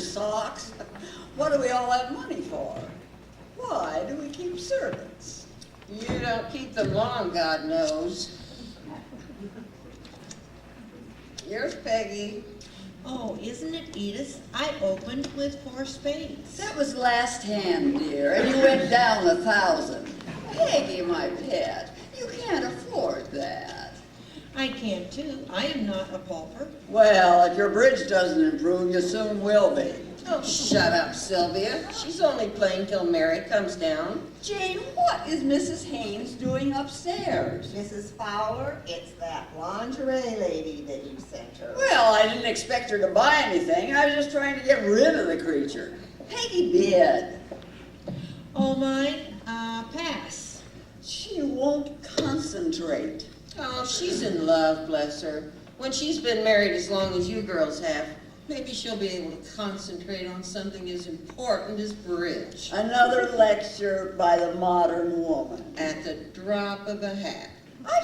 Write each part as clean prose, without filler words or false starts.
socks. What do we all have money for? Why do we keep servants? You don't keep them long, God knows. Here's Peggy. Oh, isn't it, Edith? I opened with 4 spades. That was last hand, dear, and you went down 1,000. Peggy, my pet, you can't afford that. I can too. I am not a pauper. Well, if your bridge doesn't improve, you soon will be. Oh, shut up, Sylvia. She's only playing till Mary comes down. Jane, what is Mrs. Haynes doing upstairs? Mrs. Fowler, it's that lingerie lady that you sent her. Well, I didn't expect her to buy anything. I was just trying to get rid of the creature. Peggy bid. Oh, mine? Pass. She won't concentrate. Oh, she's in love, bless her. When she's been married as long as you girls have, maybe she'll be able to concentrate on something as important as bridge. Another lecture by the modern woman. At the drop of a hat. I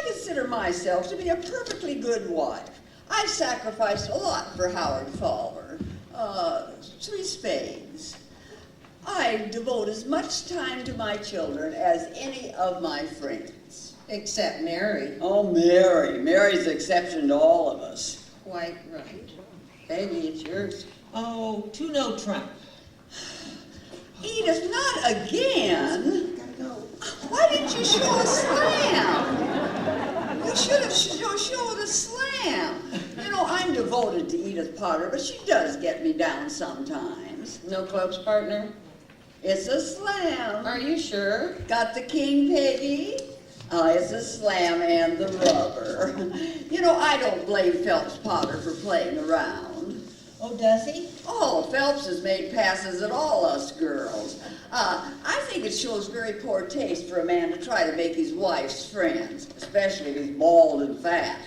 consider myself to be a perfectly good wife. I've sacrificed a lot for Howard Fowler. 3 spades. I devote as much time to my children as any of my friends. Except Mary. Oh, Mary. Mary's the exception to all of us. Quite right. Baby, it's yours. Oh, 2 no trump. Edith, not again. Why didn't you show a slam? You should have showed a slam. You know, I'm devoted to Edith Potter, but she does get me down sometimes. No clubs, partner? It's a slam. Are you sure? Got the king, Peggy? It's a slam and the rubber. You know, I don't blame Phelps Potter for playing around. Oh, does he? Oh, Phelps has made passes at all us girls. I think it shows very poor taste for a man to try to make his wife's friends, especially if he's bald and fat.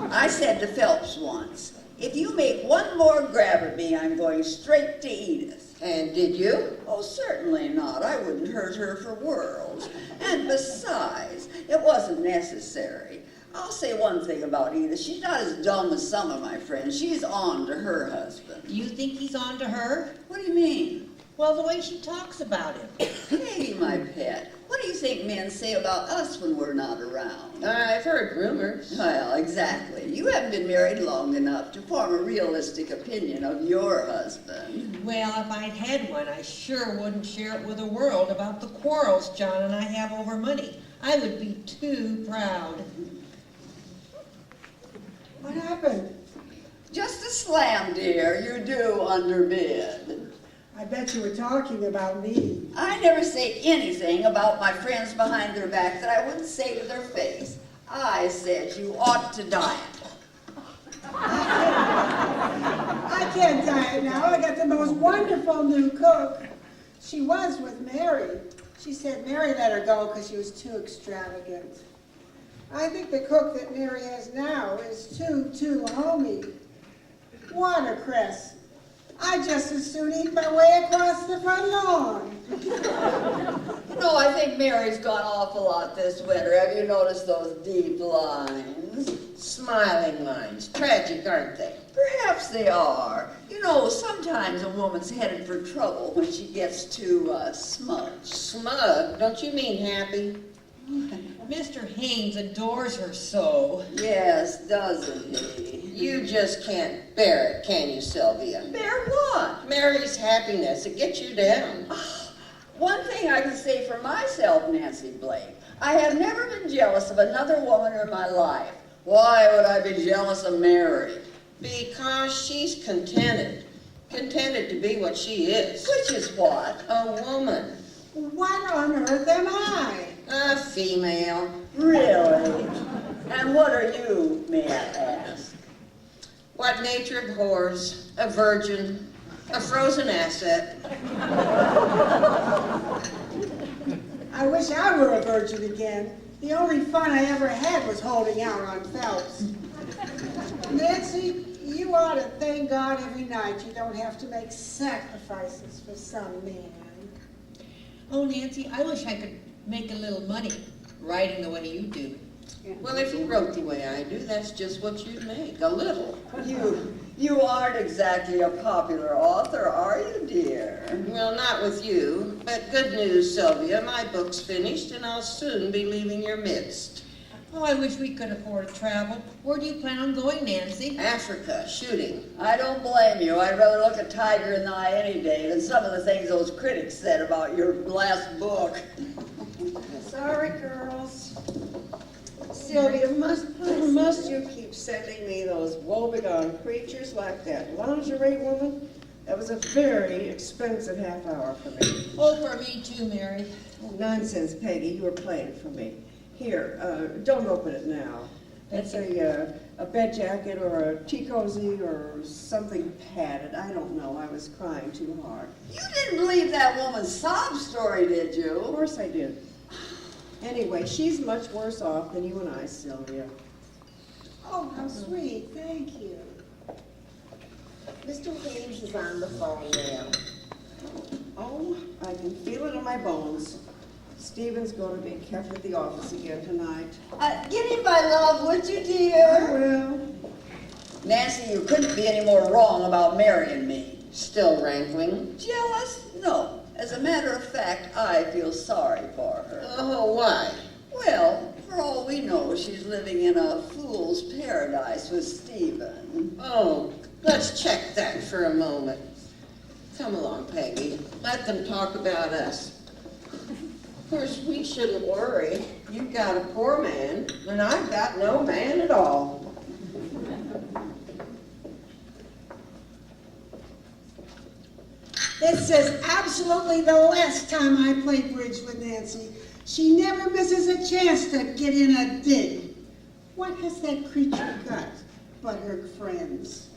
I said to Phelps once, if you make one more grab at me, I'm going straight to Edith. And did you? Oh, certainly not. I wouldn't hurt her for worlds. And besides, it wasn't necessary. I'll say one thing about Edith. She's not as dumb as some of my friends. She's on to her husband. You think he's on to her? What do you mean? Well, the way she talks about him. Peggy, my pet, what do you think men say about us when we're not around? I've heard rumors. Well, exactly. You haven't been married long enough to form a realistic opinion of your husband. Well, if I'd had one, I sure wouldn't share it with the world about the quarrels John and I have over money. I would be too proud. What happened? Just a slam, dear. You do underbid. I bet you were talking about me. I never say anything about my friends behind their back that I wouldn't say to their face. I said you ought to diet. I can't diet now. I got the most wonderful new cook. She was with Mary. She said Mary let her go because she was too extravagant. I think the cook that Mary has now is too homey. Watercress. I'd just as soon eat my way across the front lawn. No, I think Mary's gone off a lot this winter. Have you noticed those deep lines? Smiling lines. Tragic, aren't they? Perhaps they are. You know, sometimes a woman's headed for trouble when she gets too smudged. Smug? Don't you mean happy? Mr. Haynes adores her so. Yes, doesn't he? You just can't bear it, can you, Sylvia? Bear what? Mary's happiness, it gets you down. One thing I can say for myself, Nancy Blake, I have never been jealous of another woman in my life. Why would I be jealous of Mary? Because she's contented. Contented to be what she is. Which is what? A woman. What on earth am I? A female. Really? And what are you, may I ask? What nature abhors, a virgin, a frozen asset. I wish I were a virgin again. The only fun I ever had was holding out on Phelps. Nancy, you ought to thank God every night you don't have to make sacrifices for some man. Oh, Nancy, I wish I could make a little money writing the way you do. Well, if you wrote the way I do, that's just what you'd make, a little. You You aren't exactly a popular author, are you, dear? Well, not with you, but good news, Sylvia. My book's finished, and I'll soon be leaving your midst. Oh, I wish we could afford to travel. Where do you plan on going, Nancy? Africa, shooting. I don't blame you. I'd rather look a tiger in the eye any day than some of the things those critics said about your last book. Sorry, girls. Sylvia, must you keep sending me those woebegone creatures like that lingerie woman? That was a very expensive half hour for me. Oh, for me too, Mary. Oh, nonsense, Peggy. You were playing for me. Here, don't open it now. It's a bed jacket or a tea cozy or something padded. I don't know. I was crying too hard. You didn't believe that woman's sob story, did Of you? course I did. Anyway, she's much worse off than you and I, Sylvia. Oh, how sweet, thank you. Mr. Haynes is on the phone now. Oh, I can feel it in my bones. Stephen's going to be kept at the office again tonight. Give me my love, would you, dear? Well, Nancy, you couldn't be any more wrong about marrying me. Still rankling. Jealous? No. As a matter of fact, I feel sorry for her. Oh, why? Well, for all we know, she's living in a fool's paradise with Stephen. Oh, let's check that for a moment. Come along, Peggy. Let them talk about us. Of course, we shouldn't worry. You've got a poor man, and I've got no man at all. This is absolutely the last time I play bridge with Nancy. She never misses a chance to get in a dig. What has that creature got but her friends?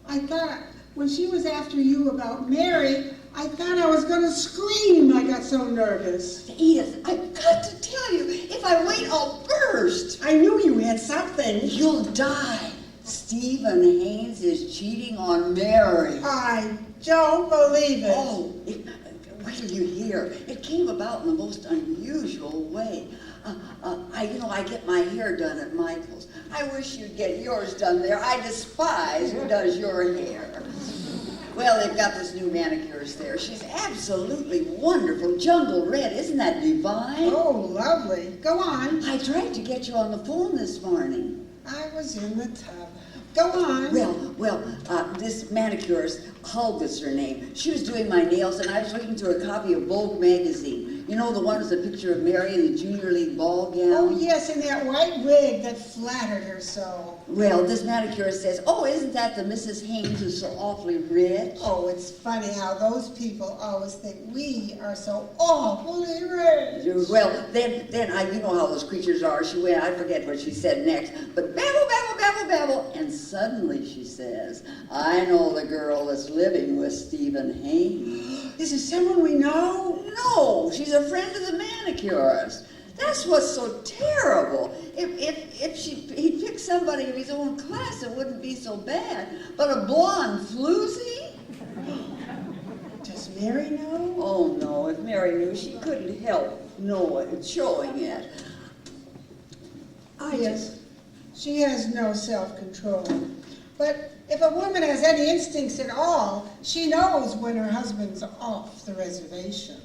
I thought, when she was after you about Mary, I thought I was going to scream. I got so nervous. Edith, I've got to tell you, if I wait, I'll burst. I knew you had something. You'll die. Stephen Haynes is cheating on Mary. I don't believe it. Oh, wait till you hear. It came about in the most unusual way. I get my hair done at Michael's. I wish you'd get yours done there. I despise who does your hair. Well, they've got this new manicurist there. She's absolutely wonderful. Jungle red. Isn't that divine? Oh, lovely. Go on. I tried to get you on the phone this morning. I was in the tub. Go on. Well, this manicurist, Hulk is her name. She was doing my nails, and I was looking through a copy of Vogue magazine. You know, the one with the picture of Mary in the Junior League ball gown? Oh, yes, in that white wig that flattered her so. Well, this manicurist says, oh, isn't that the Mrs. Haynes who's so awfully rich? Oh, it's funny how those people always think we are so awfully rich. Well, then you know how those creatures are. She went, I forget what she said next, but babble, and suddenly she says, I know the girl that's living with Stephen Haynes. Is it someone we know? No, she's a friend of the manicurist. That's what's so terrible. If he'd pick somebody of his own class, it wouldn't be so bad. But a blonde floozy? Does Mary know? Oh no, if Mary knew, she couldn't help showing it. Yes, she has no self-control. But if a woman has any instincts at all, she knows when her husband's off the reservation.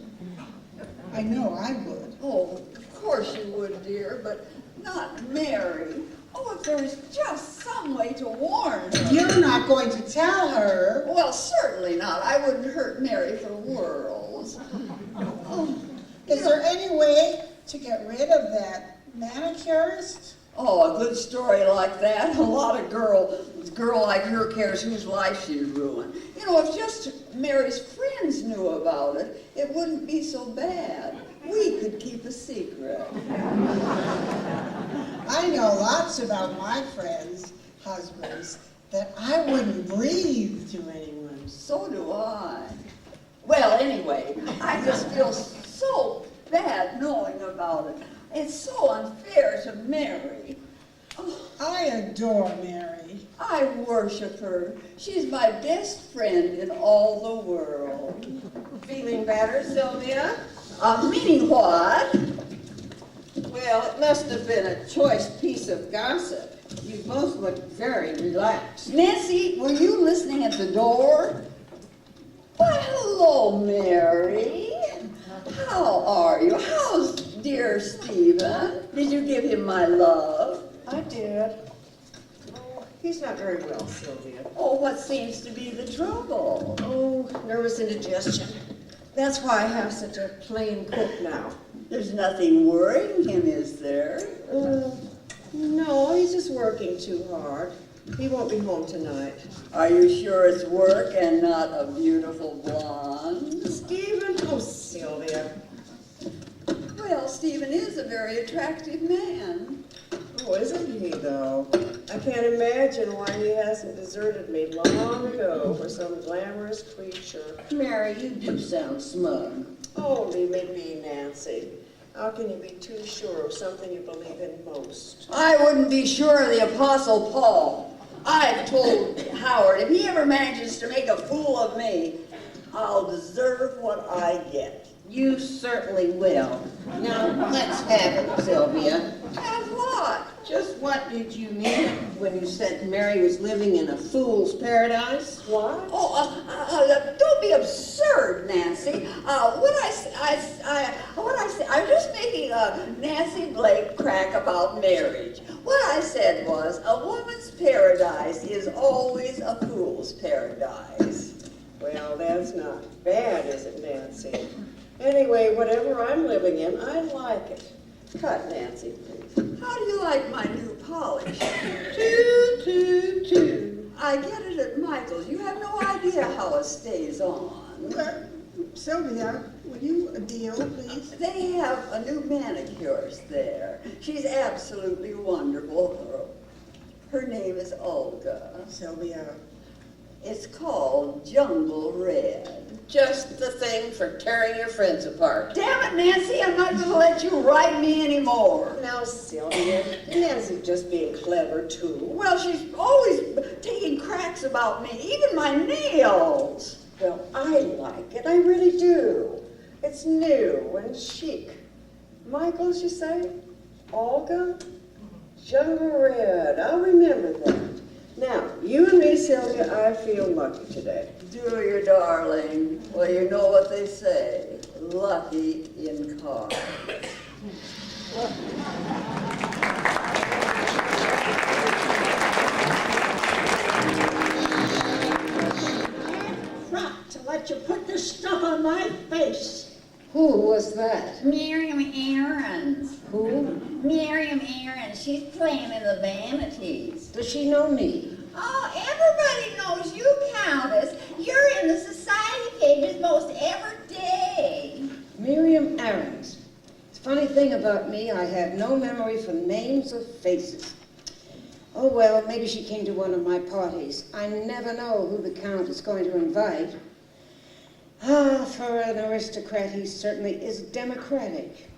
I know I would. Oh, of course you would, dear, but not Mary. Oh, if there's just some way to warn her. You're not going to tell her. Well, certainly not. I wouldn't hurt Mary for worlds. Oh, Is there any way to get rid of that manicurist? Oh, a good story like that. A lot of girl like her cares whose life she's ruined. You know, if just Mary's friends knew about it, it wouldn't be so bad. We could keep a secret. I know lots about my friends' husbands that I wouldn't breathe to anyone. So do I. Well, anyway, I just feel so bad knowing about it. It's so unfair to Mary. Oh, I adore Mary. I worship her. She's my best friend in all the world. Feeling better, Sylvia? Meaning what? Well, it must have been a choice piece of gossip. You both look very relaxed. Nancy, were you listening at the door? Why, hello, Mary. How are you? How's dear Stephen? Did you give him my love? I did. Oh, he's not very well, Sylvia. Oh, what seems to be the trouble? Oh, nervous indigestion. That's why I have such a plain cook now. There's nothing worrying him, is there? No, he's just working too hard. He won't be home tonight. Are you sure it's work and not a beautiful blonde? Stephen? Oh, Sylvia. Well, Stephen is a very attractive man. Oh, isn't he, though? I can't imagine why he hasn't deserted me long ago for some glamorous creature. Mary, you do sound smug. Oh, leave me be, Nancy. How can you be too sure of something you believe in most? I wouldn't be sure of the Apostle Paul. I've told Howard, if he ever manages to make a fool of me, I'll deserve what I get. You certainly will. Now, let's have it, Sylvia. Have what? Just what did you mean when you said Mary was living in a fool's paradise? What? Oh, don't be absurd, Nancy. I'm just making a Nancy Blake crack about marriage. What I said was, a woman's paradise is always a fool's paradise. Well, that's not bad, is it, Nancy? Anyway, whatever I'm living in, I like it. Cut, Nancy, please. How do you like my new polish? Toot. I get it at Michael's. You have no idea how it stays on. Sylvia, will you deal, please? They have a new manicurist there. She's absolutely wonderful. Her name is Olga. Sylvia. It's called Jungle Red. Just the thing for tearing your friends apart. Damn it, Nancy, I'm not going to let you ride me anymore. Now, Sylvia, Nancy's just being clever, too. Well, she's always taking cracks about me, even my nails. Well, I like it. I really do. It's new and chic. Michael's, you say? Olga? Jungle Red. I'll remember that. Now, you and me, Sylvia, I feel lucky today. Do you, darling? Well, you know what they say. Lucky in cards. Crap, to let you put this stuff on my face. Who was that? Miriam Aarons. Who? Miriam Aarons. She's playing in the Vanities. Does she know me? Oh, everybody knows you, Countess. You're in the society pages most every day. Miriam Aarons. It's a funny thing about me, I have no memory for names or faces. Oh well, maybe she came to one of my parties. I never know who the Count is going to invite. Ah, for an aristocrat, he certainly is democratic.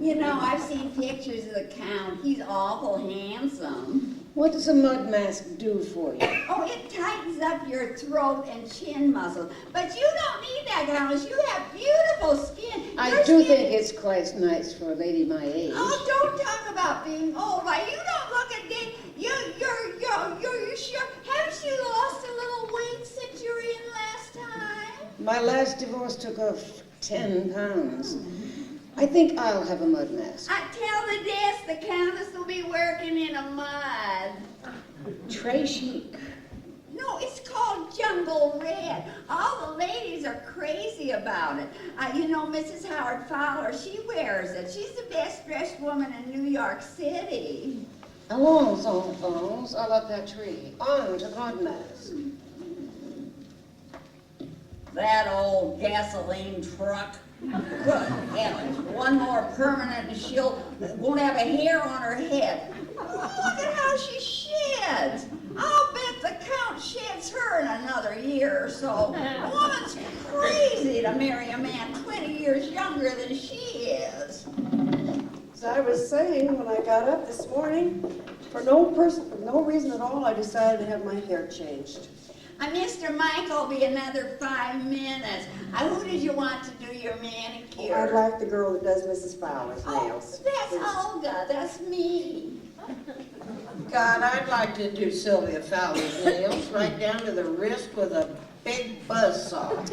You know, I've seen pictures of the Count. He's awful handsome. What does a mud mask do for you? Oh, it tightens up your throat and chin muscles. But you don't need that, Countess. You have beautiful skin. I Your do skin- think it's quite nice for a lady my age. Oh, don't talk about being old. Why, you don't look a day. You're sure? Haven't you lost a little weight since you were in last time? My last divorce took off 10 pounds. I think I'll have a mud mask. I tell the desk the Countess will be working in a mud. Très chic. No, it's called Jungle Red. All the ladies are crazy about it. You know, Mrs. Howard Fowler, she wears it. She's the best dressed woman in New York City. Allons, enfants, à la patrie. On to the mud mask. That old gasoline truck. Good heavens, one more permanent and she won't have a hair on her head. Look at how she sheds. I'll bet the Count sheds her in another year or so. A woman's crazy to marry a man 20 years younger than she is. As I was saying when I got up this morning, for no reason at all, I decided to have my hair changed. Mr. Mike will be another 5 minutes. Who did you want to do your manicure? I'd like the girl that does Mrs. Fowler's Oh, nails. that's please. Olga. That's me. God, I'd like to do Sylvia Fowler's nails right down to the wrist with a big buzzsaw.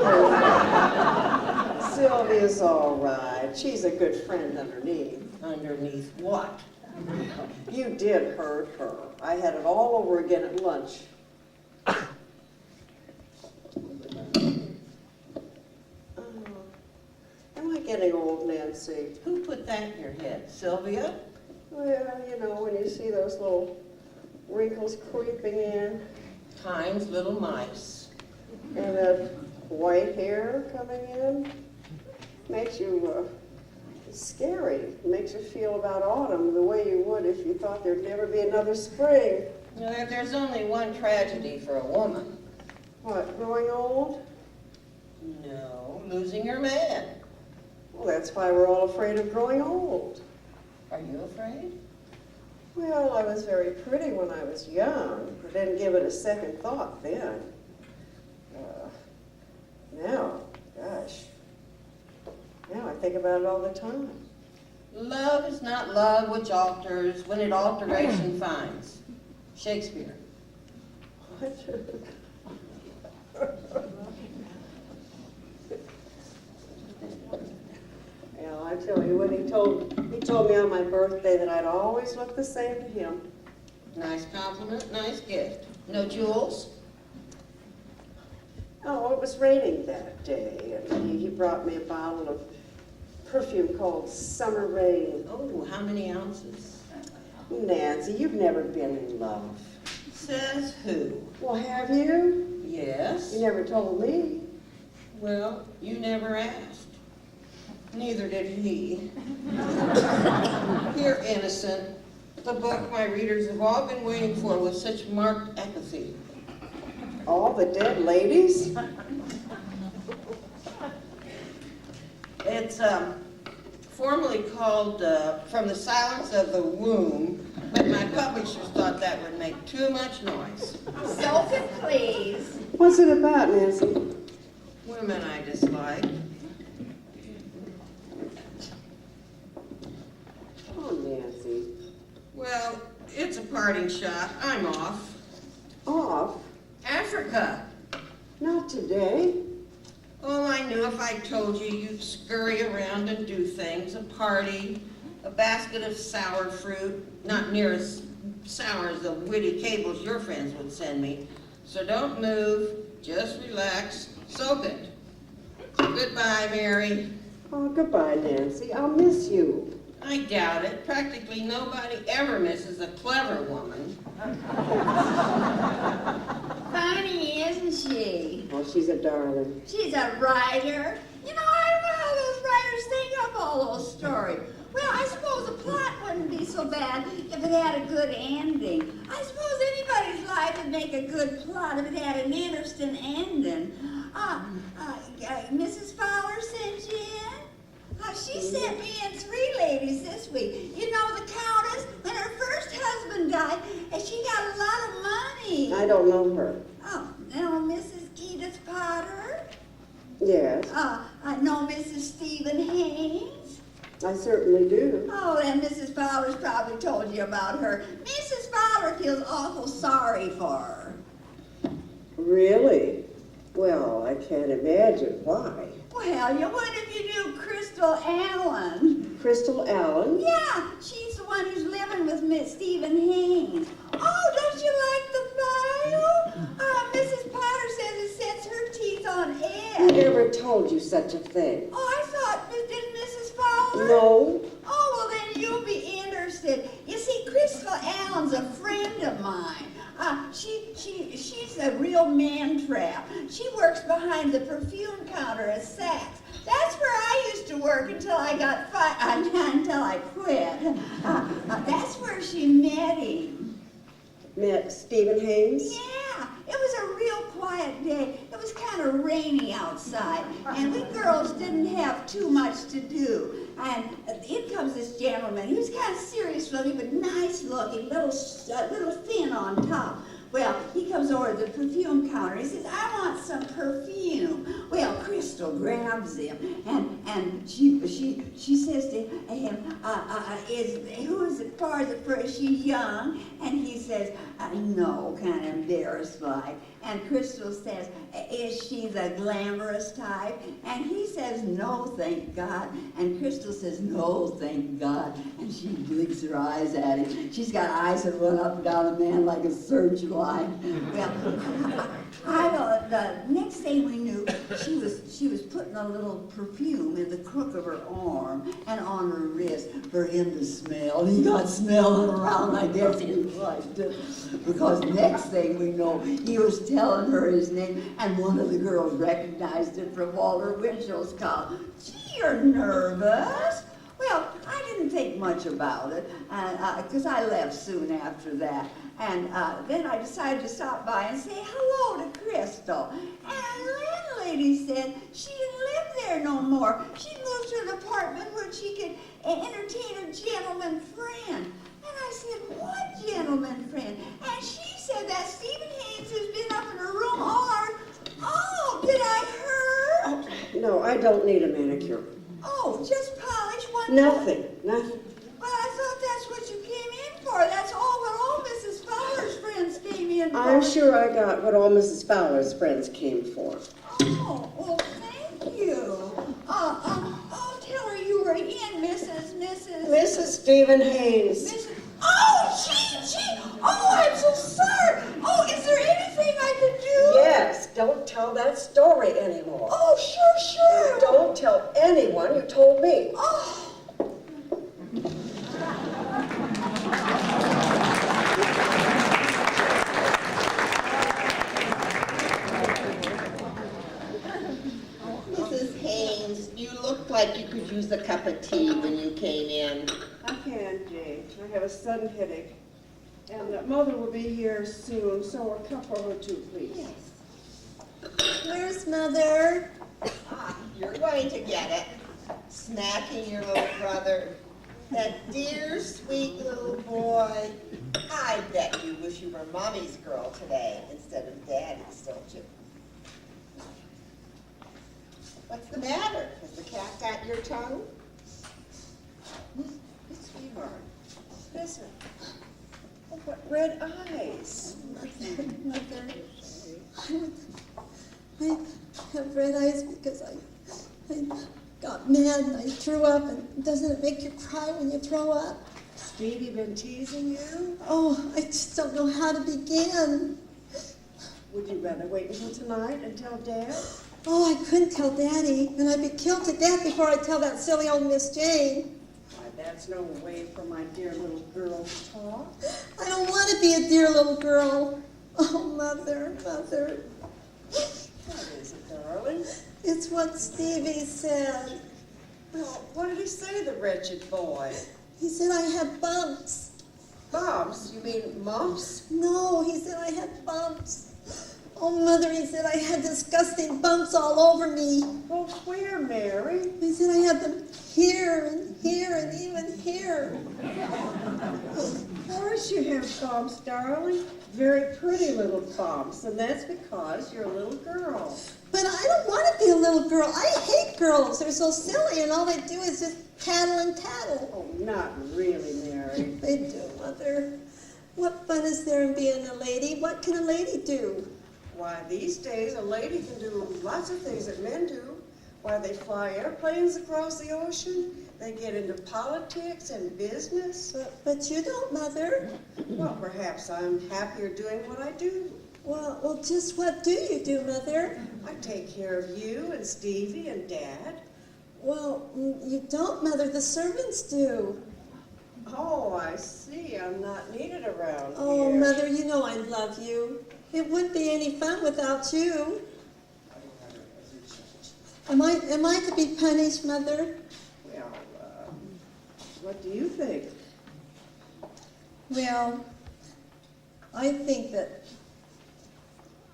Sylvia's all right. She's a good friend underneath. Underneath what? You did hurt her. I had it all over again at lunch. Am I getting old, Nancy? Who put that in your head, Sylvia? Well, you know, when you see those little wrinkles creeping in Time's little mice. and that white hair coming in, makes you scary. It makes you feel about autumn the way you would if you thought there'd never be another spring. You know, there's only one tragedy for a woman. What, growing old? No, losing your man. Well, that's why we're all afraid of growing old. Are you afraid? Well, I was very pretty when I was young. I didn't give it a second thought then. Now, gosh, now I think about it all the time. Love is not love which alters when it alteration finds. Shakespeare. Yeah, I tell you, when he told me on my birthday that I'd always look the same to him. Nice compliment, nice gift. No jewels? Oh, it was raining that day, and he brought me a bottle of perfume called Summer Rain. Oh, how many ounces? Nancy, you've never been in love. Says who? Well, have you? Yes. You never told me. Well, you never asked. Neither did he. You're innocent. The book my readers have all been waiting for with such marked apathy. All the dead ladies? It's formally called From the Silence of the Womb, but my publishers thought that would make too much noise. Sophie, please. What's it about, Nancy? Women I dislike. Oh, Nancy. Well, it's a parting shot. I'm off. Off? Africa. Not today. Oh, I knew if I told you, you'd scurry around and do things. A party, a basket of sour fruit, not near as sour as the witty cables your friends would send me. So don't move, just relax, soak it. Goodbye, Mary. Oh, goodbye, Nancy. I'll miss you. I doubt it. Practically nobody ever misses a clever woman. Funny, isn't she? Oh, she's a darling. She's a writer. You know, I don't know how those writers think up all those stories. Well, I suppose a plot wouldn't be so bad if it had a good ending. I suppose anybody's life would make a good plot if it had an interesting ending. Mrs. Fowler sent you in? She sent me in 3 ladies this week. You know, the Countess, when her first husband died, and she got a lot of money. I don't know her. Oh, no, Mrs. Edith Potter? Yes, I know Mrs. Stephen Haynes. I certainly do. Oh, and Mrs. Fowler's probably told you about her. Mrs. Fowler feels awful sorry for her. Really? Well, I can't imagine why. Well, you what if you knew Crystal Allen? Crystal Allen? Yeah, she's the one who's living with Miss Stephen Haynes. Oh, don't you like the file? Mrs. Potter says it sets her teeth on Who edge. ever told you such a thing? Oh, I thought, didn't Mrs. Fowler? No. Oh, well then you'll be interested. You see, Crystal Allen's a friend of mine. She's a real man trap. She works behind the perfume counter at Saks. That's where I used to work until I got until I quit. That's where she met him. Met Stephen Haynes? Yeah, it was a real quiet day. It was kind of rainy outside, and we girls didn't have too much to do. And in comes this gentleman. He was kind of serious looking, but nice looking, little thin on top. Well, he comes over to the perfume counter. He says, "I want some perfume." Well, Crystal grabs him, and she she says to him, who is it for? Is it for, is she young? And he says, no, kind of embarrassed like. And Crystal says, is she the glamorous type? And he says, no, thank God. And Crystal says, no, thank God. And she blinks her eyes at him. She's got eyes that run up and down a man like a searchlight. Well, the next thing we knew, she was putting a little perfume in the crook of her arm and on her wrist for him to smell. He got smelling around, I guess he liked it. Because next thing we know, he was telling her his name, and one of the girls recognized it from Walter Winchell's call. Gee, you're nervous. Well, I didn't think much about it, because I left soon after that. And then I decided to stop by and say hello to Crystal. And the landlady said she didn't live there no more. She moved to an apartment where she could entertain a gentleman friend. And I said, what gentleman friend? And she said that Stephen Haynes has been up in her room all our... Oh, did I hurt? Oh, no, I don't need a manicure. Oh, just polish one... Nothing. Well, I thought that's what you came in for. That's what all Mrs. Fowler's friends came in for. I'm sure I got what all Mrs. Fowler's friends came for. Oh, well, thank you. I'll tell her you were in, Mrs. Stephen Haynes. Oh, gee. Oh, I'm so sorry. Oh, is there anything I could do? Yes, don't tell that story anymore. Oh, sure. Don't tell anyone you told me. Oh. Mrs. Haynes, you looked like you could use a cup of tea when you came in. I can't, Jane. I have a sudden headache. And Mother will be here soon, so a cup or two, please. Yes. Where's Mother? You're going to get it. Smacking your little brother. That dear, sweet little boy. I bet you wish you were Mommy's girl today instead of Daddy's, don't you? What's the matter? Has the cat got your tongue? Sweetheart, listen. Oh, what red eyes. Mother, I have red eyes because I got mad and I threw up, and doesn't it make you cry when you throw up? Stevie been teasing you? Oh, I just don't know how to begin. Would you rather wait until tonight and tell Dad? Oh, I couldn't tell Daddy, and I'd be killed to death before I tell that silly old Miss Jane. Why, that's no way for my dear little girl to talk. I don't want to be a dear little girl. Oh, Mother. What is it, darling? It's what Stevie said. Well, what did he say, the wretched boy? He said I had bumps. Bumps? You mean mumps? No, he said I had bumps. Oh, Mother, he said I had disgusting bumps all over me. Well, where, Mary? He said I had them here and here and even here. Of course you have bumps, darling. Very pretty little bumps, and that's because you're a little girl. But I don't want to be a little girl. I hate girls. They're so silly, and all they do is just tattle and tattle. Oh, not really, Mary. They do, Mother. What fun is there in being a lady? What can a lady do? Why, these days, a lady can do lots of things that men do. Why, they fly airplanes across the ocean. They get into politics and business. But you don't, Mother. Well, perhaps I'm happier doing what I do. Well, just what do you do, Mother? I take care of you and Stevie and Dad. Well, you don't, Mother. The servants do. Oh, I see. I'm not needed around Oh, here. Mother, you know I love you. It wouldn't be any fun without you. Am I to be punished, Mother? Well, what do you think? Well, I think that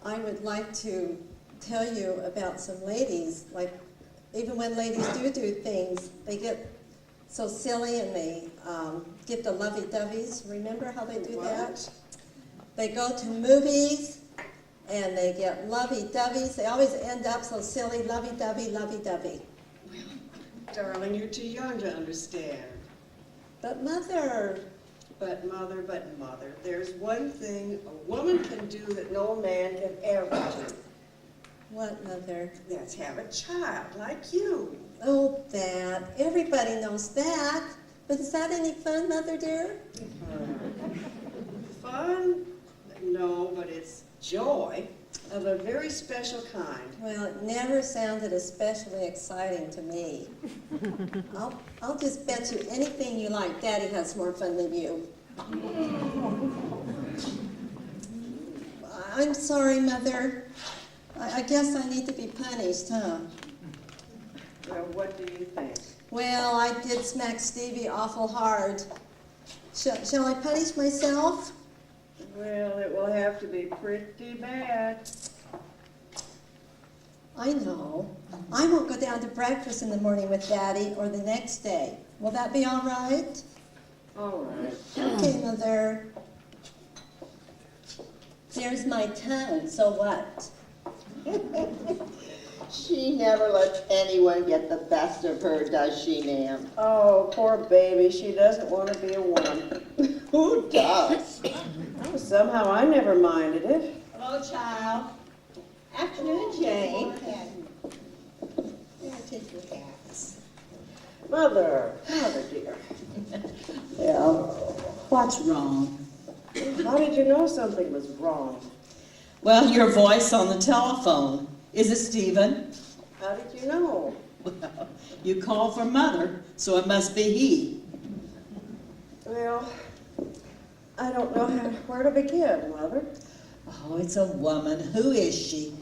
I would like to tell you about some ladies. Like, even when ladies do things, they get so silly and they get the lovey-doveys. Remember how they do that? They go to movies and they get lovey-doveys. They always end up so silly, lovey-dovey, lovey-dovey. Darling, you're too young to understand. But Mother, But mother, there's one thing a woman can do that no man can ever do. what Mother? That's have a child like you. Oh, that. Everybody knows that. But is that any fun, Mother dear? Fun? No, but it's joy of a very special kind. Well, it never sounded especially exciting to me. I'll just bet you anything you like Daddy has more fun than you. I'm sorry, Mother. I guess I need to be punished, huh? Well, what do you think? Well, I did smack Stevie awful hard. Shall I punish myself? Well, it will have to be pretty bad. I know. I won't go down to breakfast in the morning with Daddy or the next day. Will that be all right? All right. Okay, Mother. There's my tongue, so what? She never lets anyone get the best of her, does she, Nam? Oh, poor baby. She doesn't want to be a woman. Who does? Oh, somehow I never minded it. Hello, child. Afternoon, Jane. Yeah, take your hats. Mother dear. Yeah, what's wrong? How did you know something was wrong? Well, your voice on the telephone. Is it Stephen? How did you know? Well, you called for Mother, so it must be he. Well, I don't know where to begin, Mother. Oh, it's a woman. Who is she?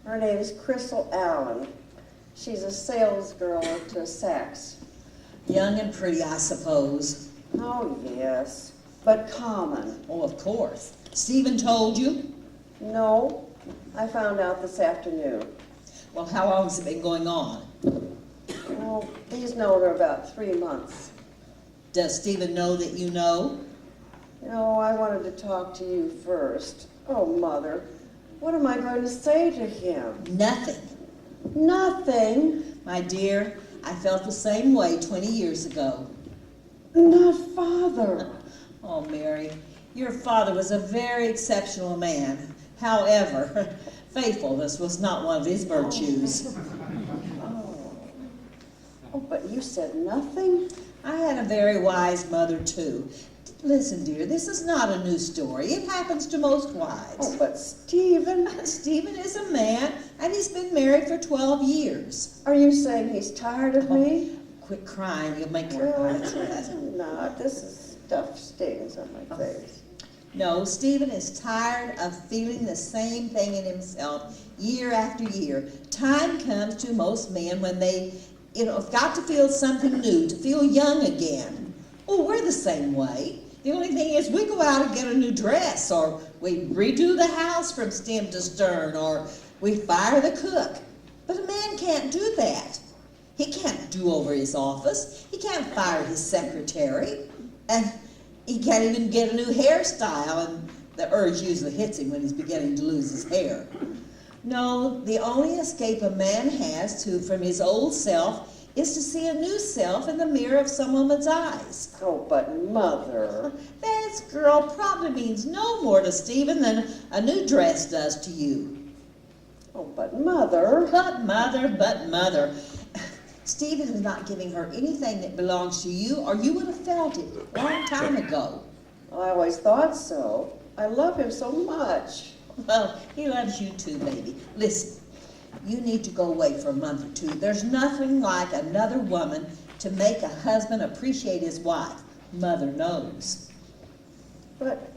Her name's Crystal Allen. She's a salesgirl to Saks. Young and pretty, I suppose. Oh, yes, but common. Oh, of course. Stephen told you? No, I found out this afternoon. Well, how long has it been going on? Well, he's known her about 3 months. Does Stephen know that you know? No, I wanted to talk to you first. Oh, Mother, what am I going to say to him? Nothing. Nothing. My dear, I felt the same way 20 years ago. Not Father. Oh, Mary, your father was a very exceptional man. However, faithfulness was not one of his virtues. Oh, but you said nothing? I had a very wise mother, too. Listen, dear, this is not a new story. It happens to most wives. Oh, but Stephen, Stephen is a man, and he's been married for 12 years. are you saying he's tired of me? Quit crying, you'll make your eyes red. I'm not. This stuff stings on my face. No, Stephen is tired of feeling the same thing in himself year after year. Time comes to most men when they, have got to feel something new, to feel young again. Oh, we're the same way. The only thing is we go out and get a new dress, or we redo the house from stem to stern, or we fire the cook. But a man can't do that. He can't do over his office. He can't fire his secretary. And he can't even get a new hairstyle, and the urge usually hits him when he's beginning to lose his hair. No, the only escape a man has from his old self is to see a new self in the mirror of some woman's eyes. Oh, but Mother. This girl probably means no more to Stephen than a new dress does to you. Oh, but Mother. But mother. Stephen is not giving her anything that belongs to you, or you would have felt it a long time ago. I always thought so. I love him so much. Well, he loves you too, baby. Listen. You need to go away for a month or two. There's nothing like another woman to make a husband appreciate his wife. Mother knows. But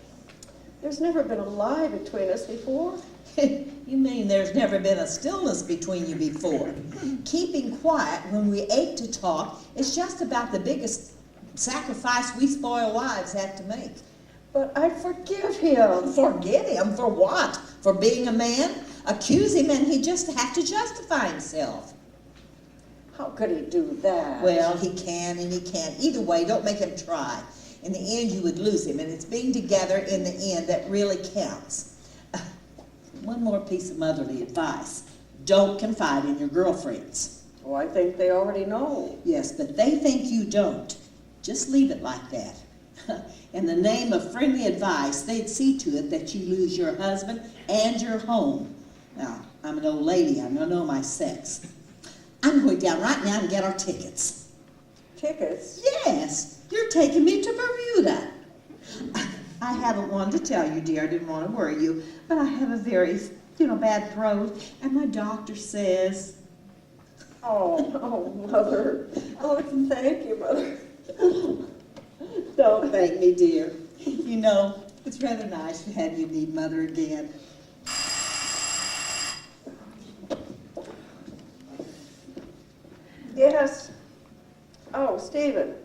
there's never been a lie between us before. You mean there's never been a stillness between you before? Keeping quiet when we ache to talk is just about the biggest sacrifice we spoiled wives have to make. But I forgive him. Forgive him for what? For being a man? Accuse him and he'd just have to justify himself. How could he do that? Well, he can and he can't. Either way, don't make him try. In the end, you would lose him, and it's being together in the end that really counts. One more piece of motherly advice. Don't confide in your girlfriends. Oh, I think they already know. Yes, but they think you don't. Just leave it like that. In the name of friendly advice, they'd see to it that you lose your husband and your home. Now, I'm an old lady. I don't know my sex. I'm going down right now and get our tickets. Tickets? Yes, you're taking me to Bermuda. I haven't wanted to tell you, dear. I didn't want to worry you, but I have a very, bad throat, and my doctor says... Oh, Mother. Oh, thank you, Mother. Don't thank me, dear. It's rather nice to have you meet Mother again. Yes. Oh, Stephen.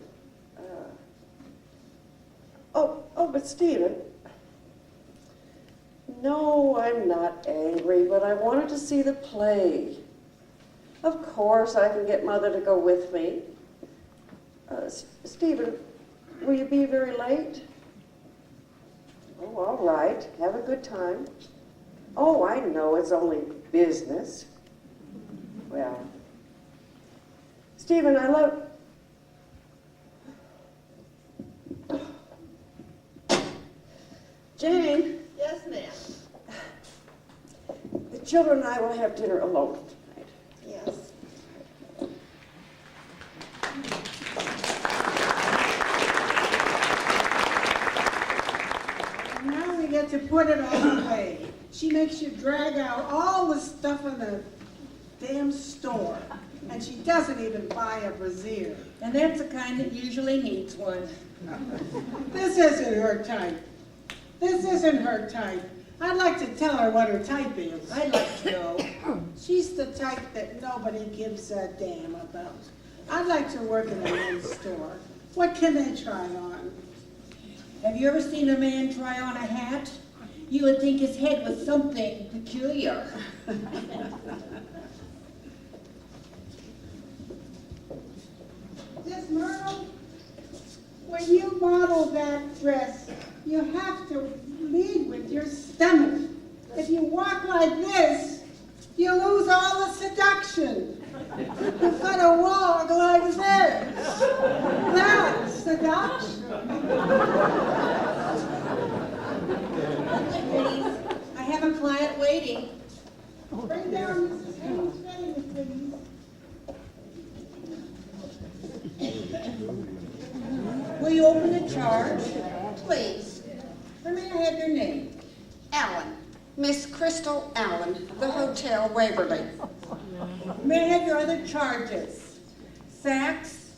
But Stephen. No, I'm not angry, but I wanted to see the play. Of course, I can get Mother to go with me. Stephen, will you be very late? Oh, all right. Have a good time. Oh, I know it's only business. Well, Stephen, I love... Jane. Yes, ma'am. The children and I will have dinner alone tonight. Yes. Now we get to put it all away. She makes you drag out all the stuff in the damn store. And she doesn't even buy a brassiere. And that's the kind that usually needs one. This isn't her type. This isn't her type. I'd like to tell her what her type is. I'd like to know. She's the type that nobody gives a damn about. I'd like to work in a men's store. What can they try on? Have you ever seen a man try on a hat? You would think his head was something peculiar. Miss Myrtle, when you model that dress, you have to lead with your stomach. If you walk like this, you lose all the seduction. You've got to walk like this. That's seduction. Please, I have a client waiting. Bring down Mrs. Haynes' face, please. Will you open the charge? Please. Or may I have your name? Allen. Miss Crystal Allen, the Hotel Waverly. May I have your other charges? Saks?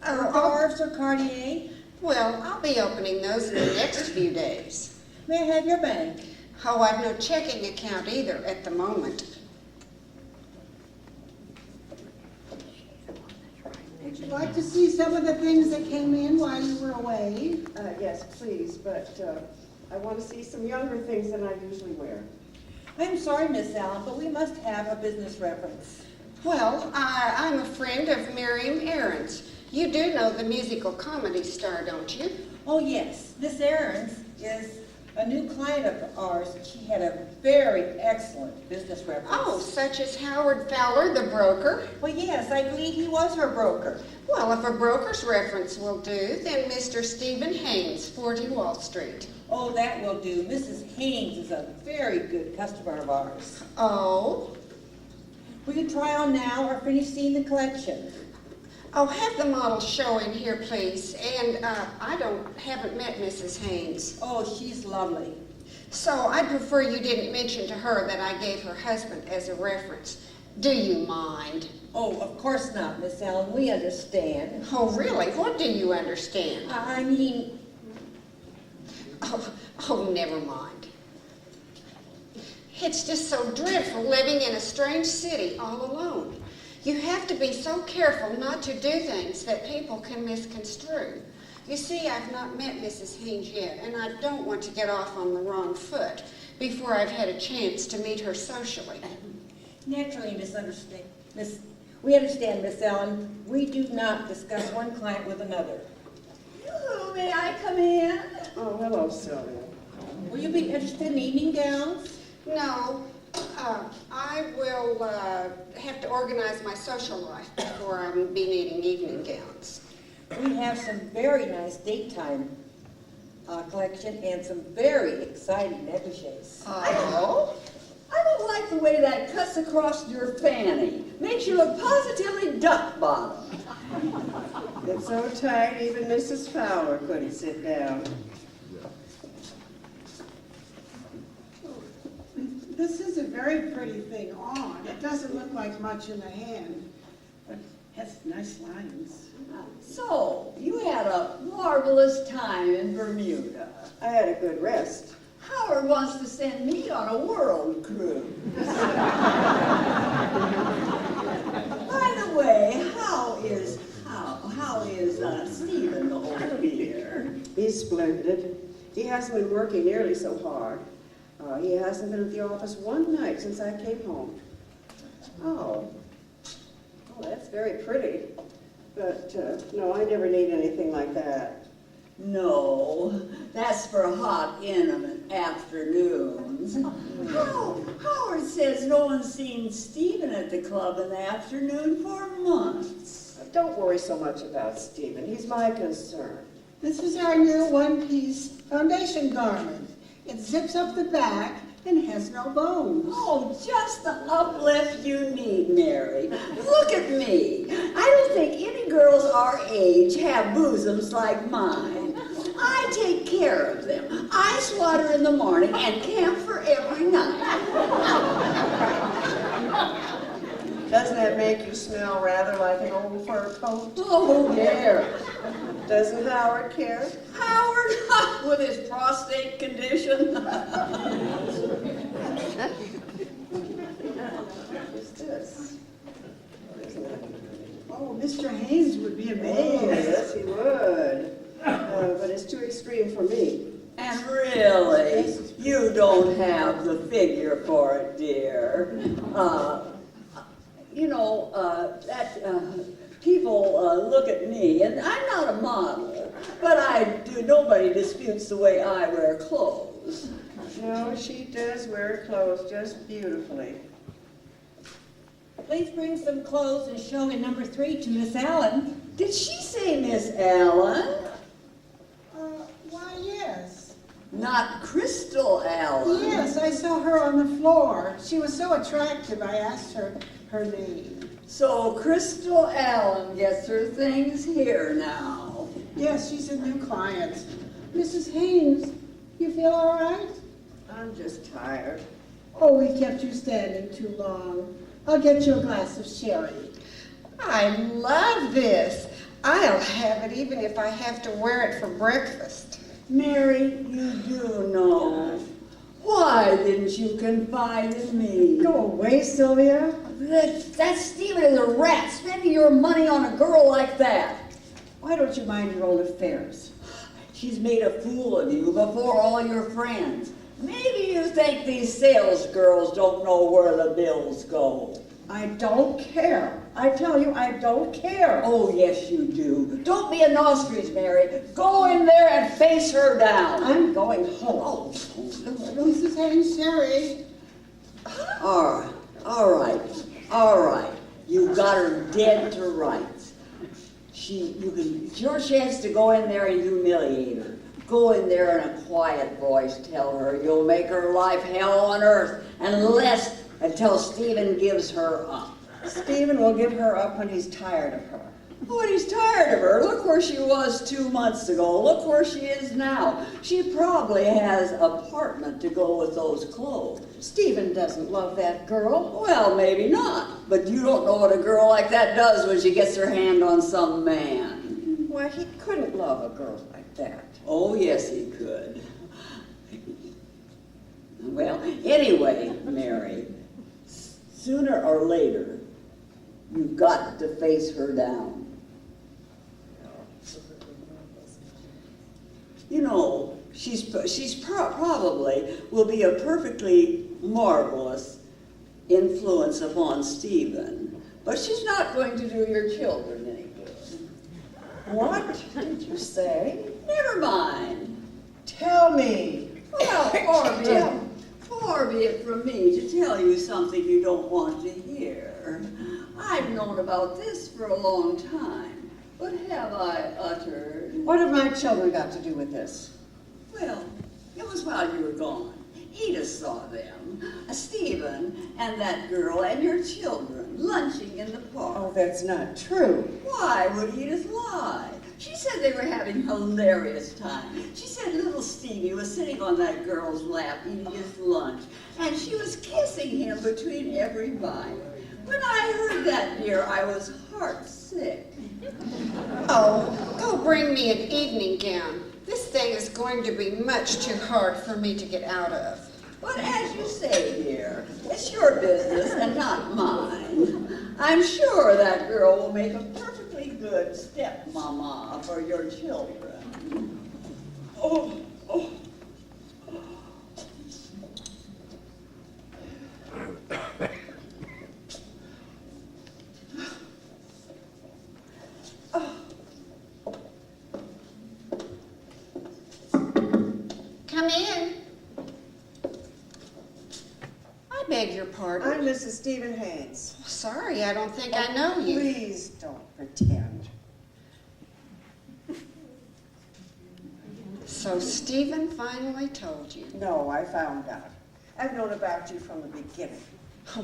Or Arves or Cartier? Well, I'll be opening those in the next few days. May I have your bank? Oh, I've no checking account either at the moment. Would you like to see some of the things that came in while you were away? Yes, please, but I want to see some younger things than I usually wear. I'm sorry, Miss Allen, but we must have a business reference. Well, I'm a friend of Miriam Aarons. You do know the musical comedy star, don't you? Oh, yes. Miss Aarons is a new client of ours. She had a very excellent business reference. Oh, such as Howard Fowler, the broker. Well, yes, I believe he was her broker. Well, if a broker's reference will do, then Mr. Stephen Haynes, 40 Wall Street. Oh, that will do. Mrs. Haynes is a very good customer of ours. Oh? Will you try on now or finish seeing the collection? Oh, have the model show in here, please. And I haven't met Mrs. Haynes. Oh, she's lovely. So I'd prefer you didn't mention to her that I gave her husband as a reference. Do you mind? Oh, of course not, Miss Allen. We understand. Oh, really? What do you understand? I mean... Oh, never mind. It's just so dreadful living in a strange city all alone. You have to be so careful not to do things that people can misconstrue. You see, I've not met Mrs. Haynes yet, and I don't want to get off on the wrong foot before I've had a chance to meet her socially. Naturally, we understand, Miss Allen. We do not discuss one client with another. Hello, may I come in? Oh, hello, Sylvia. Will you be interested in evening gowns? No, I will have to organize my social life before I'm be needing evening gowns. We have some very nice daytime collection and some very exciting negligees. Oh? I don't like the way that cuts across your fanny. Makes you look positively duck-bottomed. It's so tight, even Mrs. Fowler couldn't sit down. This is a very pretty thing on. It doesn't look like much in the hand, but it has nice lines. So, you had a marvelous time in Bermuda. I had a good rest. Howard wants to send me on a world cruise. By the way, how is Stephen over here? He's splendid. He hasn't been working nearly so hard. He hasn't been at the office one night since I came home. Oh, that's very pretty. But, no, I never need anything like that. No, that's for hot, intimate afternoons. Howard says no one's seen Stephen at the club in the afternoon for months. Don't worry so much about Stephen. He's my concern. This is our new one-piece foundation garment. It zips up the back and has no bones. Oh, just the uplift you need, Mary. Look at me. I don't think any girls our age have bosoms like mine. I take care of them. Ice water in the morning and camphor every night. Doesn't that make you smell rather like an old fur coat? Oh, There. Doesn't Howard care? Howard, with his prostate condition. What's this? Oh, Mr. Haynes would be amazed. Yes, he would. But it's too extreme for me. And really, you don't have the figure for it, dear. People look at me, and I'm not a model, but nobody disputes the way I wear clothes. No, she does wear clothes just beautifully. Please bring some clothes and show in number 3 to Miss Allen. Did she say Miss Allen? Why, yes. Not Crystal Allen. Yes, I saw her on the floor. She was so attractive, I asked her her name. So Crystal Allen gets her things here now. Yes, she's a new client. Mrs. Haynes, you feel all right? I'm just tired. Oh, we kept you standing too long. I'll get you a glass of sherry. I love this. I'll have it even if I have to wear it for breakfast. Mary, you do know. Why didn't you confide in me? Go away, Sylvia. That Stephen is a rat, spending your money on a girl like that. Why don't you mind your own affairs? She's made a fool of you before all your friends. Maybe you think these sales girls don't know where the bills go. I don't care. I tell you, I don't care. Oh, yes, you do. Don't be an ostrich, Mary. Go in there and face her down. I'm going home. Mrs. Haynes, sherry. All right. You got her dead to rights. It's your chance to go in there and humiliate her. Go in there in a quiet voice, tell her you'll make her life hell on earth, until Stephen gives her up. Stephen will give her up when he's tired of her. When he's tired of her, look where she was 2 months ago. Look where she is now. She probably has an apartment to go with those clothes. Stephen doesn't love that girl. Well, maybe not, but you don't know what a girl like that does when she gets her hand on some man. Why, he couldn't love a girl like that. Oh, yes, he could. Well, anyway, Mary, sooner or later, you've got to face her down. You know, she's probably will be a perfectly marvelous influence upon Stephen, but she's not going to do your children any good. What did you say? Never mind. Tell me. Well, Far be it from me to tell you something you don't want to hear. I've known about this for a long time, but have I uttered? What have my children got to do with this? Well, it was while you were gone. Edith saw them, Stephen and that girl and your children, lunching in the park. Oh, that's not true. Why would Edith lie? She said they were having a hilarious time. She said little Stevie was sitting on that girl's lap eating his lunch, and she was kissing him between every bite. When I heard that, dear, I was heartsick. Oh, go bring me an evening gown. This thing is going to be much too hard for me to get out of. But as you say, dear, it's your business and not mine. I'm sure that girl will make a perfectly good stepmama for your children. Oh, oh. Come in. I beg your pardon. I'm Mrs. Stephen Haynes. Sorry, I don't think I know you. Please don't pretend. So Stephen finally told you. No, I found out. I've known about you from the beginning.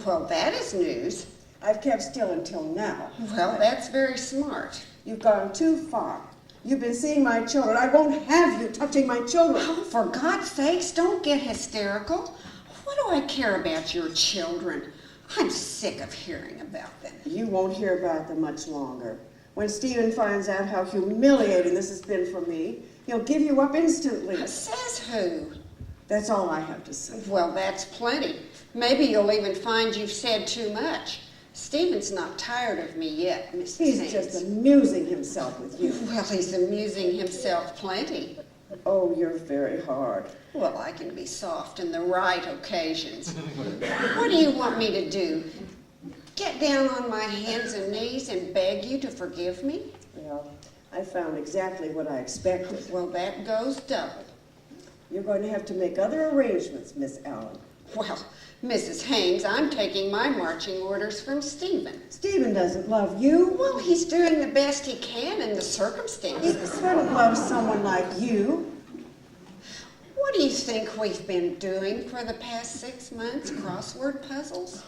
Well, that is news. I've kept still until now. Well, that's very smart. You've gone too far. You've been seeing my children. I won't have you touching my children. Oh, for God's sakes, don't get hysterical. What do I care about your children? I'm sick of hearing about them. You won't hear about them much longer. When Stephen finds out how humiliating this has been for me, he'll give you up instantly. Says who? That's all I have to say. Well, that's plenty. Maybe you'll even find you've said too much. Stephen's not tired of me yet, Mrs. He's Haynes. just amusing himself with you. Well, he's amusing himself plenty. Oh, you're very hard. Well, I can be soft in the right occasions. What do you want me to do? Get down on my hands and knees and beg you to forgive me? Well, I found exactly what I expected. Well, that goes double. You're going to have to make other arrangements, Miss Allen. Well, Mrs. Haynes, I'm taking my marching orders from Stephen. Stephen doesn't love you. Well, he's doing the best he can in the He circumstances. couldn't love someone like you. What do you think we've been doing for the past 6 months? Crossword puzzles?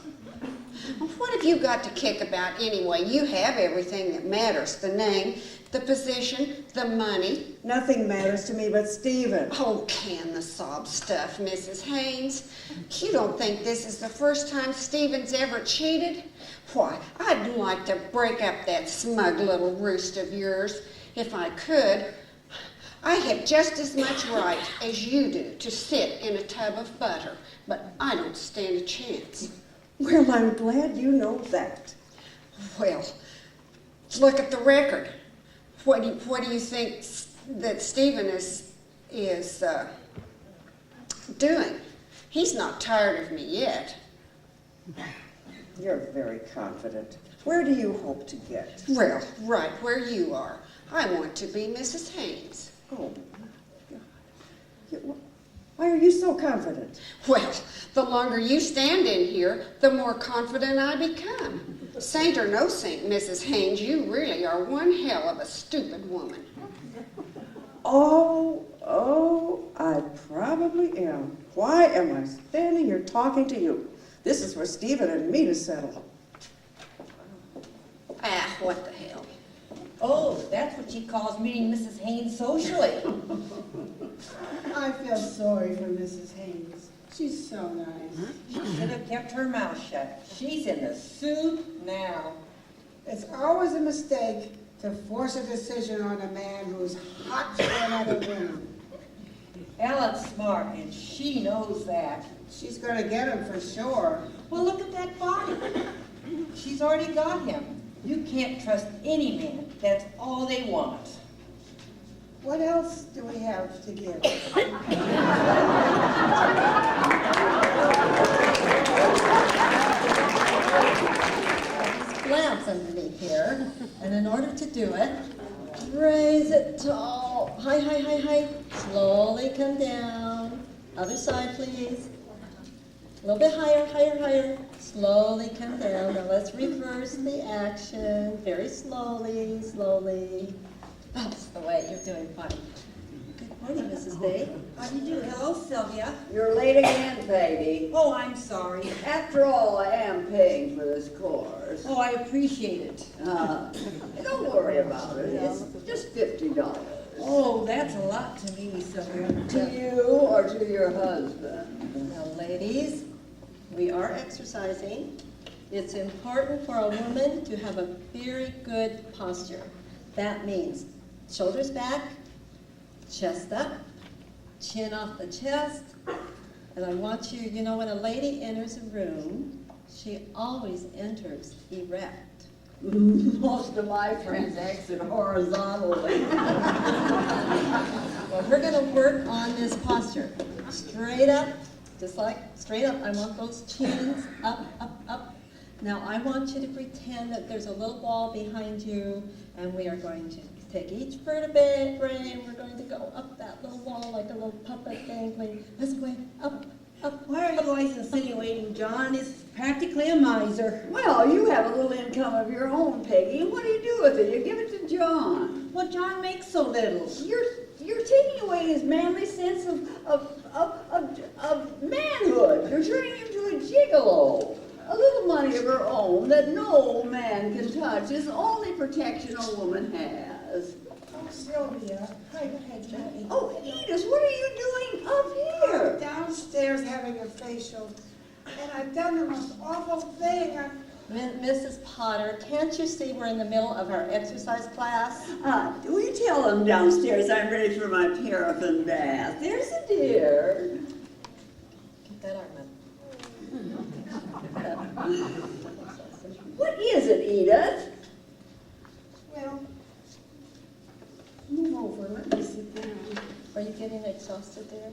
What have you got to kick about anyway? You have everything that matters. The name, the position, the money. Nothing matters to me but Stephen. Oh, can the sob stuff, Mrs. Haynes. You don't think this is the first time Stephen's ever cheated? Why, I'd like to break up that smug little roost of yours. If I could, I have just as much right as you do to sit in a tub of butter, but I don't stand a chance. Well, I'm glad you know that. Well, look at the record. What do you think that Stephen is doing? He's not tired of me yet. You're very confident. Where do you hope to get? Well, right where you are. I want to be Mrs. Haynes. Oh, why are you so confident? Well, the longer you stand in here, the more confident I become. Saint or no saint, Mrs. Haynes, you really are one hell of a stupid woman. Oh, I probably am. Why am I standing here talking to you? This is for Stephen and me to settle. Ah, what the hell. Oh, that's what she calls meeting Mrs. Haynes socially. I feel sorry for Mrs. Haynes. She's so nice. She should have kept her mouth shut. She's in the soup now. It's always a mistake to force a decision on a man who's hot for another woman. Ellen's smart, and she knows that. She's gonna get him for sure. Well, look at that body. She's already got him. You can't trust any man. That's all they want. What else do we have to give? Slabs underneath here, and in order to do it, raise it tall, high, high, high, high, slowly come down. Other side, please. A little bit higher, higher, higher. Slowly come down. Now let's reverse the action. Very slowly, slowly. That's the way. You're doing fine. Good morning, Mrs. Bay. How do you do? Hello, Sylvia. You're late again, Peggy. Oh, I'm sorry. After all, I am paying for this course. Oh, I appreciate it. Don't worry about it. It's just $50. Oh, that's a lot to me, Sylvia. To you or to your husband? Now, ladies, we are exercising. It's important for a woman to have a very good posture. That means shoulders back, chest up, chin off the chest. And I want you, you know, when a lady enters a room, she always enters erect. Most of my friends exit horizontally. Well, we're going to work on this posture. Straight up, just like straight up. I want those chins up, up, up. Now I want you to pretend that there's a little wall behind you, and we are going to take each vertebrae, and we're going to go up that little wall like a little puppet dangling this way, up, up. Why are you always insinuating John is practically a miser? Well, you have a little income of your own, Peggy, and what do you do with it? You give it to John. Well, John makes so little. You're taking away his manly sense of manhood. You're turning him to a gigolo. A little money of her own that no man can touch is the only protection a woman has. Oh, Sylvia. Hi, go ahead, Johnny. Oh, Edith, what are you doing up here? Downstairs having a facial. And I've done the most awful thing. Mrs. Potter, can't you see we're in the middle of our exercise class? Will you tell them downstairs I'm ready for my paraffin bath? There's a dear. Get that arm up. What is it, Edith? Well, move over. Let me sit down. Are you getting exhausted there?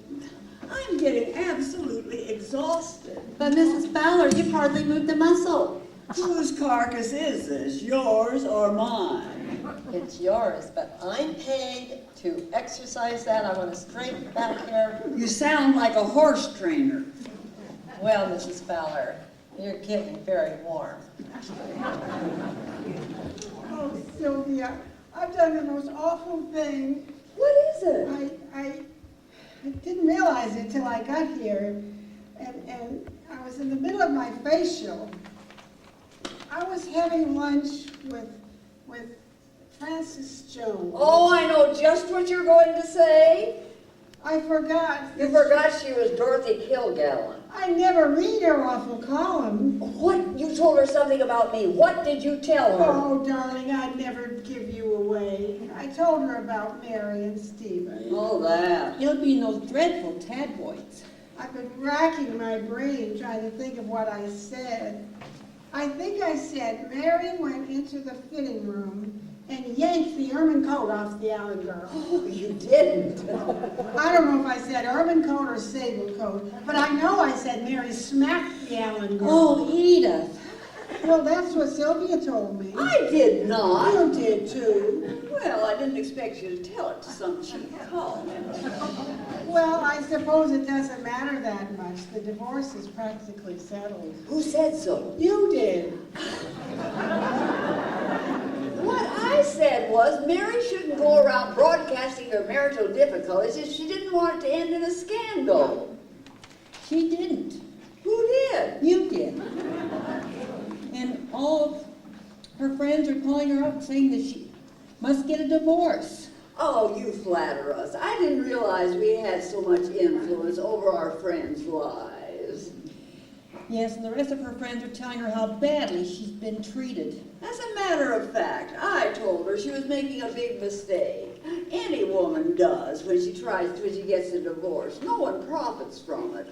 I'm getting absolutely exhausted. But Mrs. Fowler, you've hardly moved a muscle. Whose carcass is this, yours or mine? It's yours, but I'm paid to exercise that. I want a straight back hair. You sound like a horse trainer. Well, Mrs. Fowler, you're getting very warm. Oh, Sylvia, I've done the most awful thing. What is it? I didn't realize it till I got here, and I was in the middle of my facial. I was having lunch with Frances Jones. Oh, I know just what you're going to say. I forgot. You forgot she was Dorothy Kilgallen. I never read her awful column. What? You told her something about me. What did you tell her? Oh, darling, I'd never give you away. I told her about Mary and Stephen. Oh, that. You'll be in those dreadful tabloids. I've been racking my brain trying to think of what I said. I think I said Mary went into the fitting room and yanked the ermine coat off the Allen girl. Oh, you didn't. I don't know if I said ermine coat or sable coat, but I know I said Mary smacked the Allen girl. Oh, Edith. Well, that's what Sylvia told me. I did not. You did too. Well, I didn't expect you to tell it to some cheap column. Well, I suppose it doesn't matter that much. The divorce is practically settled. Who said so? You did. What I said was Mary shouldn't go around broadcasting her marital difficulties if she didn't want it to end in a scandal. She didn't. Who did? You did. And all of her friends are calling her up saying that she must get a divorce. Oh, you flatter us. I didn't realize we had so much influence over our friends' lives. Yes, and the rest of her friends are telling her how badly she's been treated. As a matter of fact, I told her she was making a big mistake. Any woman does when she gets a divorce. No one profits from it.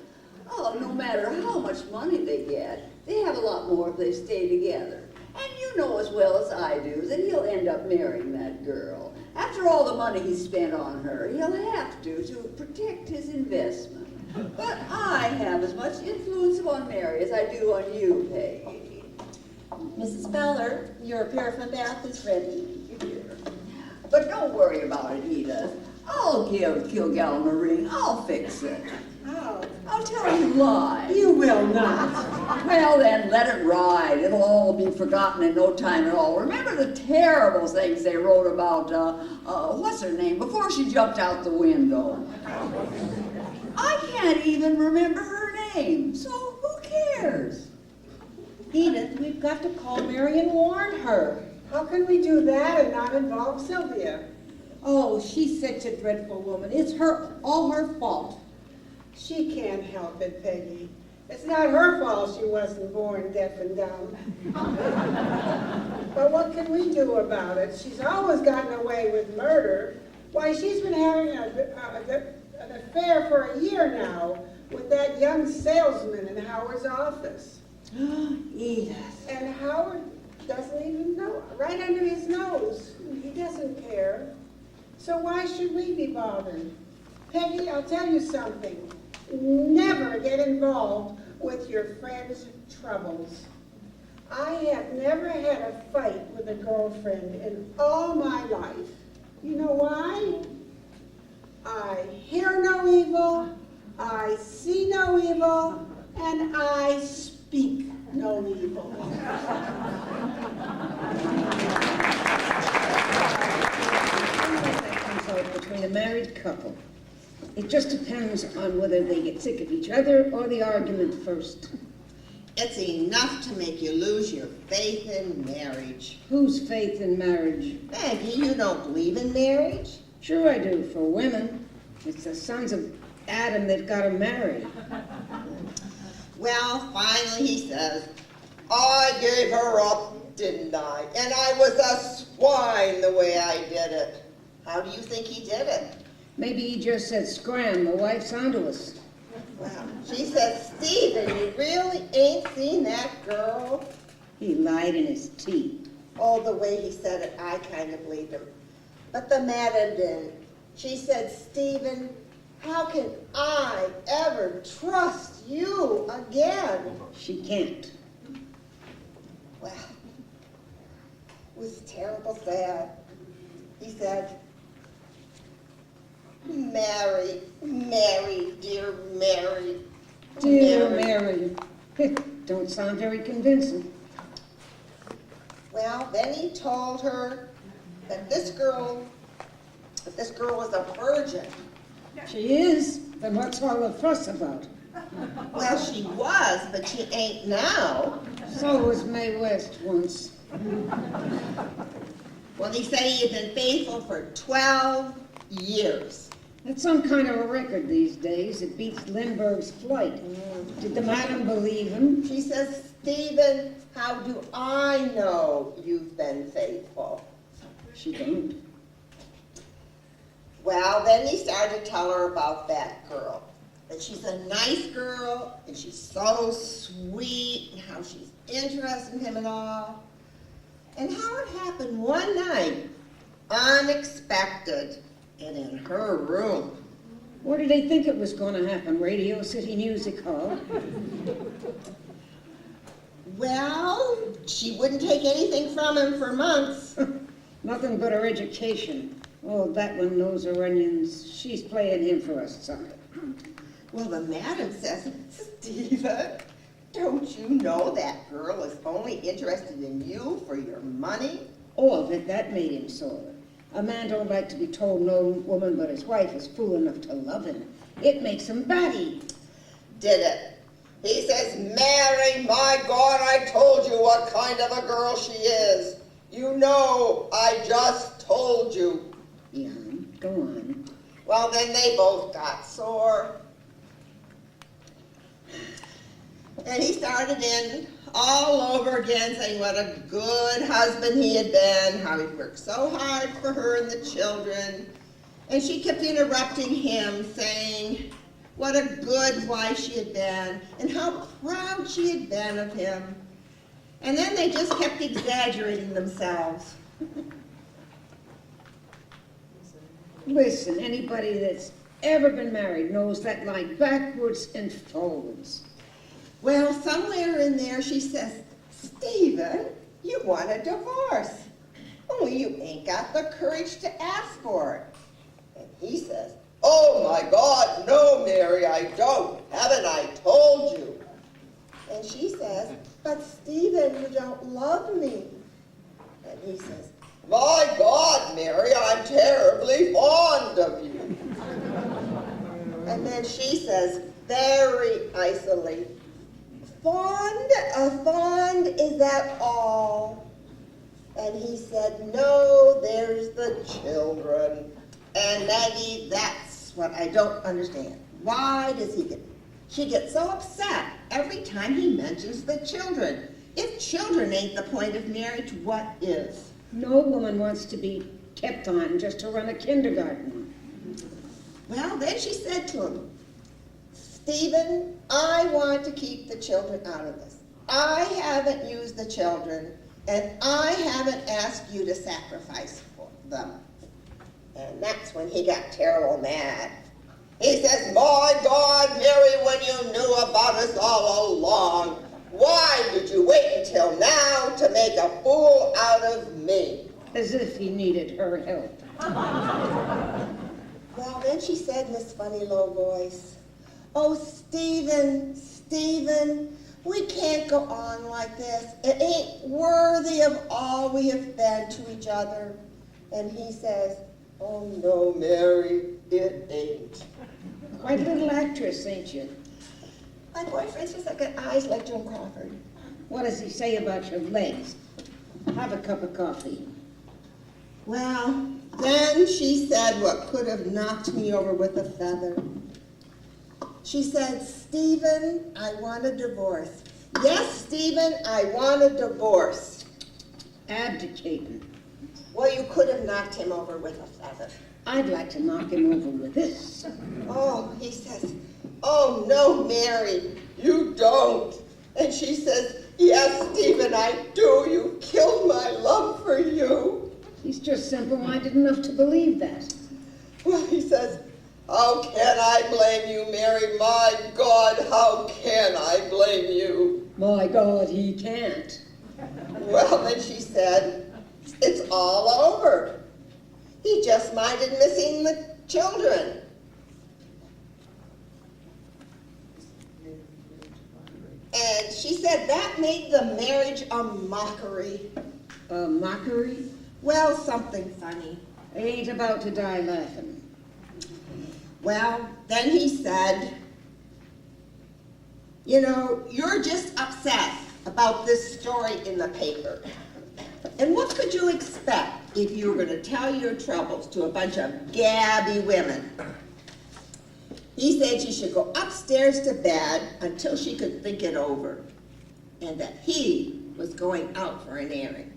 Oh, no matter how much money they get, they have a lot more if they stay together. And you know as well as I do that he'll end up marrying that girl. After all the money he spent on her, he'll have to protect his investment. But I have as much influence on Mary as I do on you, Peggy. Mrs. Fowler, your paraffin bath is ready. Here. But don't worry about it, Edith. I'll give Kilgallen a ring. I'll fix it. Oh. I'll tell you why. You will not. Well, then, let it ride. It'll all be forgotten in no time at all. Remember the terrible things they wrote about, what's her name, before she jumped out the window. I can't even remember her name, so who cares? Edith, we've got to call Mary and warn her. How can we do that and not involve Sylvia? Oh, she's such a dreadful woman. It's all her fault. She can't help it, Peggy. It's not her fault she wasn't born deaf and dumb. But what can we do about it? She's always gotten away with murder. Why, she's been having an affair for a year now with that young salesman in Howard's office. Edith. And Howard doesn't even know, right under his nose. He doesn't care. So why should we be bothered? Peggy, I'll tell you something. Never get involved with your friend's troubles. I have never had a fight with a girlfriend in all my life. You know why? I hear no evil, I see no evil, and I speak no evil. That comes out between a married couple. It just depends on whether they get sick of each other or the argument first. It's enough to make you lose your faith in marriage. Whose faith in marriage? Maggie, you don't believe in marriage? Sure I do, for women. It's the sons of Adam that got to marry. Well, finally he says, I gave her up, didn't I? And I was a swine the way I did it. How do you think he did it? Maybe he just said, scram, the wife's onto us. Well, she said, Stephen, you really ain't seen that girl? He lied in his teeth. Oh, the way he said it, I kind of believed him. But the madam didn't. She said, Stephen, how can I ever trust you again? She can't. Well, it was terrible sad. He said, Mary, Mary, dear Mary. Dear Mary. Don't sound very convincing. Well, then he told her that this girl was a virgin. She is, then what's all the fuss about? Well, she was, but she ain't now. So was Mae West once. Well, he said he had been faithful for 12 years. That's some kind of a record these days. It beats Lindbergh's flight. Did the madam believe him? She says, Stephen, how do I know you've been faithful? She don't. Well, then he started to tell her about that girl. That she's a nice girl, and she's so sweet, and how she's interested in him and all. And how it happened one night, unexpected, and in her room. Where did they think it was going to happen? Radio City Music Hall? Well, she wouldn't take anything from him for months. Nothing but her education. Oh, that one knows her onions. She's playing him for a sucker. Well, the madam says, Stephen, don't you know that girl is only interested in you for your money? Oh, that made him sore. A man don't like to be told no woman but his wife is fool enough to love him. It makes him batty. Did it? He says, Mary, my God, I told you what kind of a girl she is. You know, I just told you. Yeah, go on. Well, then they both got sore. And he started in all over again, saying what a good husband he had been, how he'd worked so hard for her and the children. And she kept interrupting him, saying what a good wife she had been, and how proud she had been of him. And then they just kept exaggerating themselves. Listen, anybody that's ever been married knows that lie backwards and forwards. Well, somewhere in there she says, Stephen, you want a divorce. Only you ain't got the courage to ask for it. And he says, Oh my God, no, Mary, I don't. Haven't I told you? And she says, but Stephen, you don't love me. And he says, my God, Mary, I'm terribly fond of you. And then she says, very icily, fond, is that all? And he said, no, there's the children. And Maggie, that's what I don't understand. Why does she get so upset every time he mentions the children? If children ain't the point of marriage, what is? No woman wants to be kept on just to run a kindergarten. Well, then she said to him, Stephen, I want to keep the children out of this. I haven't used the children, and I haven't asked you to sacrifice for them. And that's when he got terrible mad. He says, my God, Mary, when you knew about us all along, why did you wait until now to make a fool out of me? As if he needed her help. Well, then she said in this funny low voice, oh, Stephen, we can't go on like this. It ain't worthy of all we have been to each other. And he says, oh, no, Mary, it ain't. Quite a little actress, ain't you? My boyfriend's just got eyes like Joan Crawford. What does he say about your legs? Have a cup of coffee. Well, then she said what could have knocked me over with a feather. She said, Stephen, I want a divorce. Yes, Stephen, I want a divorce. Abdicating. Well, you could have knocked him over with a feather. I'd like to knock him over with this. Oh, he says, oh, no, Mary, you don't. And she says, yes, Stephen, I do. You killed my love for you. He's just simple-minded enough to believe that. Well, he says, how can I blame you, Mary? My God, how can I blame you? My God, he can't. Well, then she said, it's all over. He just minded missing the children. And she said that made the marriage a mockery. A mockery? Well, something funny. I ain't about to die laughing. Well, then he said, you know, you're just upset about this story in the paper. And what could you expect if you were going to tell your troubles to a bunch of gabby women? He said she should go upstairs to bed until she could think it over, and that he was going out for an airing.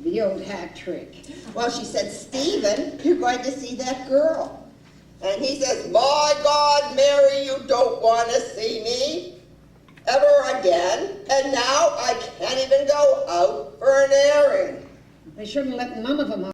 The old hat trick. Well, she said, Stephen, you're going to see that girl. And he says, my God, Mary, you don't want to see me ever again, and now I can't even go out for an airing. They shouldn't let none of them